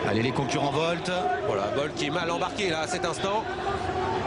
Allez, les concurrents Volt. Voilà, Bolt qui est mal embarqué là à cet instant.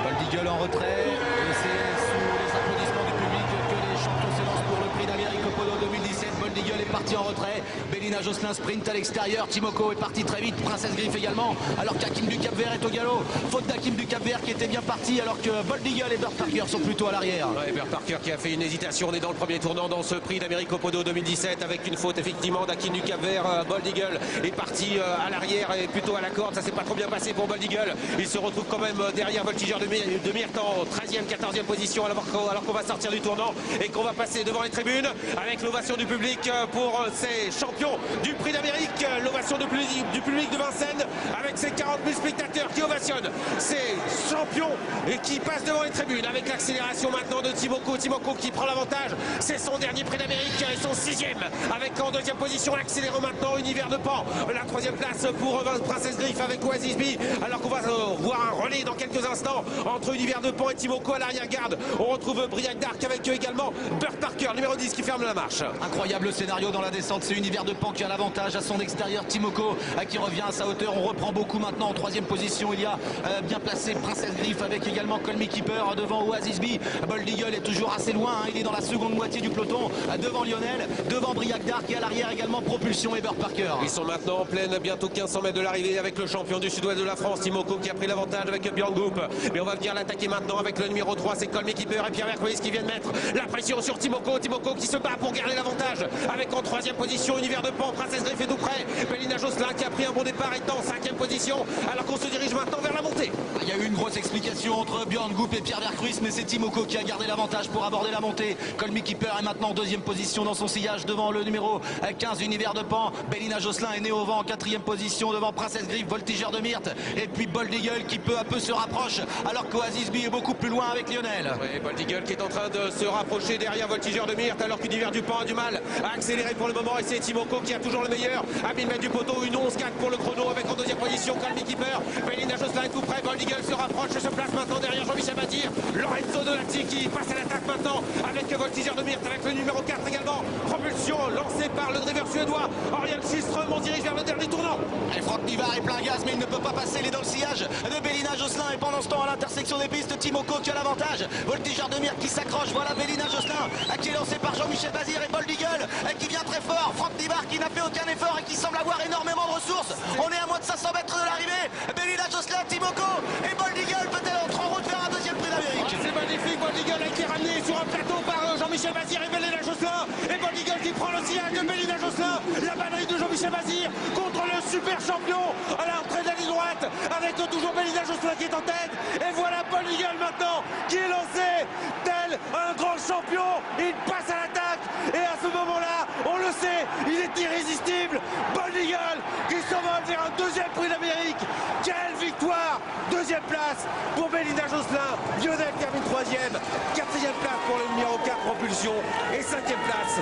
Bold Eagle en retrait. Et c'est sous les applaudissements du public que les champions s'élancent pour le prix d'Amérique au polo 2017. Bold Eagle est parti en retrait. Bélina Josselin sprint à l'extérieur. Timoko est parti très vite. Princesse Griffe également. Alors qu'Hakim du Cap-Vert est au galop. Faute d'Hakim du Cap-Vert qui était bien parti. Alors que Bold Eagle et Burt Parker sont plutôt à l'arrière. Ouais, Burt Parker qui a fait une hésitation. On est dans le premier tournant dans ce prix d'Amérique au polo 2017 avec une faute effectivement d'Hakim du Cap-Vert. Bold Eagle est parti à l'arrière et plutôt à la corde. Ça s'est pas trop bien passé pour Bold Eagle. Il se retrouve quand même derrière Voltigeur de Myrthe en 13e, 14e position alors qu'on va sortir du tournant et qu'on va passer devant les tribunes avec l'ovation du public pour ces champions du prix d'Amérique. L'ovation du public de Vincennes avec ses 40 000 spectateurs qui ovationnent ces champions et qui passent devant les tribunes avec l'accélération maintenant de Timoko. Timoko qui prend l'avantage. C'est son dernier prix d'Amérique et son 6e avec en 2e position l'accélérant maintenant Univers de Pan. La 3e place pour Princesse Griffe avec Oasis B alors qu'on va voir un relais dans quelques instants entre Univers de Pan et Timoko à l'arrière-garde. On retrouve Briac Dark avec également Burt Parker, numéro 10 qui ferme la marche. Incroyable scénario dans la descente, c'est Univers de Pan qui a l'avantage à son extérieur. Timoko qui revient à sa hauteur, on reprend beaucoup maintenant en 3e position. Il y a bien placé Princesse Griffe avec également Colmy Keeper devant Oasis B. Bold Eagle est toujours assez loin, hein. Il est dans la seconde moitié du peloton devant Lionel, devant Briac Dark et à l'arrière également Propulsion et Burt Parker. Ils sont maintenant en pleine, bientôt 1500 mètres de l'arrivée avec le champion du sud-ouest de la France, Timoko qui a pris l'avantage avec Björn Goop. Mais on va venir l'attaquer maintenant avec le numéro 3, c'est Colmy Keeper et Pierre Vercouys qui viennent mettre la pression sur Timoko. Timoko qui se bat pour garder l'avantage avec en 3e position Univers de Pan. Princesse Griffe est tout près. Bélina Josselin qui a pris un bon départ est en 5e position alors qu'on se dirige maintenant vers la montée. Il y a eu une grosse explication entre Björn Goop et Pierre Vercouys, mais c'est Timoko qui a gardé l'avantage pour aborder la montée. Colmy Keeper est maintenant en 2e position dans son sillage devant le numéro 15 Univers de Pan. Bélina Josselin est née au vent en 4e position devant Princesse Griffe, Voltigeur de Myrthe et puis Bold Eagle qui peu à peu se rapproche alors qu'Oasis B est beaucoup plus loin avec Lionel. Oui, Bold Eagle qui est en train de se rapprocher derrière Voltigeur de Myrthe alors qu'Univers du Pan a du mal à accélérer pour le moment et c'est Timoko qui a toujours le meilleur à 1000 mètres du poteau, une 11-4 pour le chrono avec en 2e position Colmy Keeper. Bélina Josselin est tout près, Bold Eagle se rapproche et se place maintenant derrière Jean-Michel Bazir. Lorenzo Donati qui passe à l'attaque maintenant avec Voltigeur de Myrthe avec le numéro 4 également. Propulsion lancée par le driver suédois Oriol Kihlström. On dirige vers le dernier tournant. Et Franck Nivard est plein gaz mais il ne peut pas passer, il est dans le sillage de Bélina Josselin et pendant ce temps à l'intersection des pistes Timoko qui a l'avantage. Voltigeur de Myrthe qui s'accroche, voilà Bélina Josselin qui est lancé par Jean-Michel Bazir et Bold Eagle qui vient très fort. Franck Nivard qui n'a fait aucun effort et qui semble avoir énormément de ressources. On est à moins de 500 mètres de l'arrivée. Bélina Josselin, Timoko et Bold Eagle peut-elle entrer en route vers un 2e prix d'Amérique. C'est magnifique, Bold Eagle qui est ramené sur un plateau par Jean-Michel Bazir et Bélina Josselin. Et Bold Eagle qui prend le sillage de Bélina Josselin. La bannerie de Jean-Michel Bazir contre le super champion à l'entrée de la ligne droite avec toujours Bélina Josselin qui est en tête. Et voilà Bold Eagle maintenant qui est lancé tel un grand champion. Il passe à l'attaque et à ce moment-là, on le sait, il est irrésistible. Bold Eagle qui s'envole vers un 2e prix d'Amérique. Quelle victoire! 2e place pour Bélina Josselin. Lionel termine 3e. 4e place pour le numéro 4 Propulsion. Et 5e place